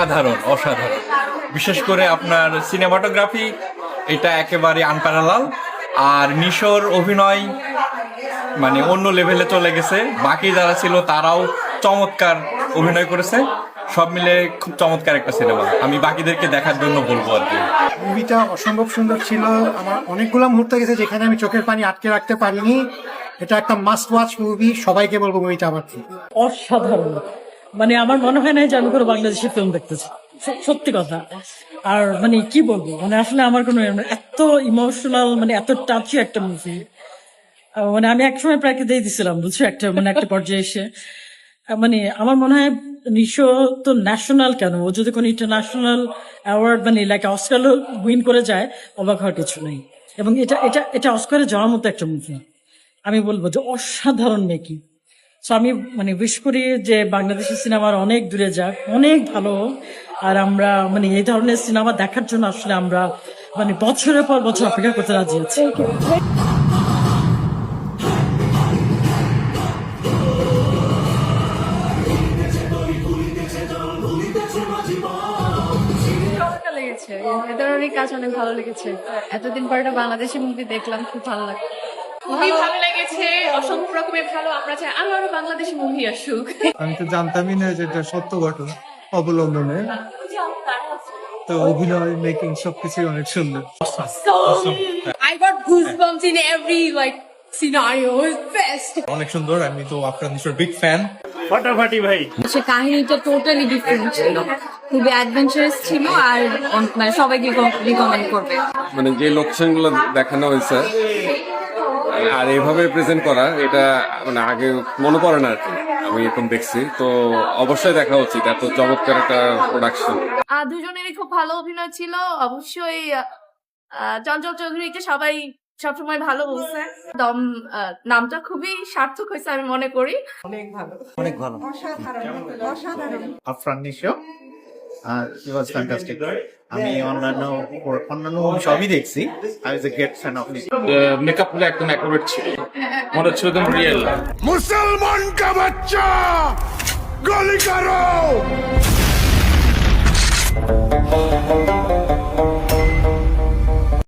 অসাধারণ অসাধারণ, বিশেষ করে আপনার সিনেমাটোগ্রাফি এটা একেবারে আনপ্যারালাল। আর নিশোর অভিনয় মানে অন্য লেভেলে চলে গেছে, বাকি যারা ছিল তারাও চমৎকার অভিনয় করেছে, সব মিলে খুব চমৎকার একটা সিনেমা। আমি বাকিদেরকে দেখার জন্য বলবো আর কি। মুভিটা অসম্ভব সুন্দর ছিল। আমার অনেকগুলো মুহূর্ত গেছে যেখানে আমি চোখের পানি আটকে রাখতে পারিনি। এটা একটা মাস্ট ওয়াচ মুভি, সবাইকে বলবো মুভিটা আমার। অসাধারণ, মানে আমার মনে হয় না যে আমি কোনো বাংলাদেশি ফিল্ম দেখতেছি, সত্যি কথা। আর মানে কি বলবো, মানে আসলে আমার কোনো এত ইমোশনাল, মানে এত টাচি একটা মুভি, মানে আমি একসময় প্রায় দিয়ে দিছিলাম বুঝছো, একটা পর্যায়ে এসে মানে আমার মনে হয় নিশো তো ন্যাশনাল কেন, ও যদি কোনো ইন্টারন্যাশনাল অ্যাওয়ার্ড মানে লাইক অস্কার উইন করে যায়, অবাক হওয়ার কিছু নেই। এবং এটা এটা এটা অস্কারে যাওয়ার মতো একটা মুভি, আমি বলবো যে অসাধারণ মেকিং। সো আমি মানে উইশ করি যে বাংলাদেশি সিনেমার অনেক দূরে যাক, অনেক ভালো। আর আমরা মানে এই ধরনের সিনেমা দেখার জন্য আসলে আমরা মানে বছরের পর বছর অপেক্ষা করতে রাজি আছি। লেগেছে, এদের অনেক কাজ অনেক ভালো লেগেছে। এতদিন পর একটা বাংলাদেশি মুভি দেখলাম, খুব ভালো লাগে। খুবই ভালো লেগেছে, অসংখ্য রকমের ভালো। আমরা চাই আরো বাংলাদেশি মুভি আসুক। আমি তো জানতামই না যে এটা সত্য ঘটনা অবলম্বনে। তো অভিনয়, মেকিং সবকিছু অনেক সুন্দর। I got goosebumps in every like scenario. It's best. অনেক সুন্দর। আমি তো আপনার নিশ্চয় বিগ ফ্যান। সে কাহিনীটা টোটালি ডিফারেন্ট ছিল, খুবই অ্যাডভেঞ্চারাস ছিল, আর মানে সবাইকে রিকমেন্ড করবে। মানে যে লোকেশন গুলো দেখানো হয়েছে আর এভাবে প্রেজেন্ট করা, এটা মানে আগে মনে পড়ে না আর কি। আমি এরকম দেখছি, তো অবশ্যই দেখা উচিত, এত চমৎকার একটা প্রোডাকশন। দুজনেরই খুব ভালো অভিনয় ছিল। অবশ্যই চঞ্চল চৌধুরীকে সবাই সবসময় ভালো বলছে। দম নামটা খুবই সার্থক হয়েছে আমি মনে করি। অনেক ভালো, অসাধারণ। আফরান নিশো হি ওয়াজ ফ্যান্টাস্টিক। আমি অন্যান্য মুভি সবই দেখছি। I was a great fan of Nisho. Makeup গুলো একদম অ্যাকুরেট ছিল, মনে হচ্ছে একদম রিয়েল। মুসলমান কা বাচ্চা গুলি করো।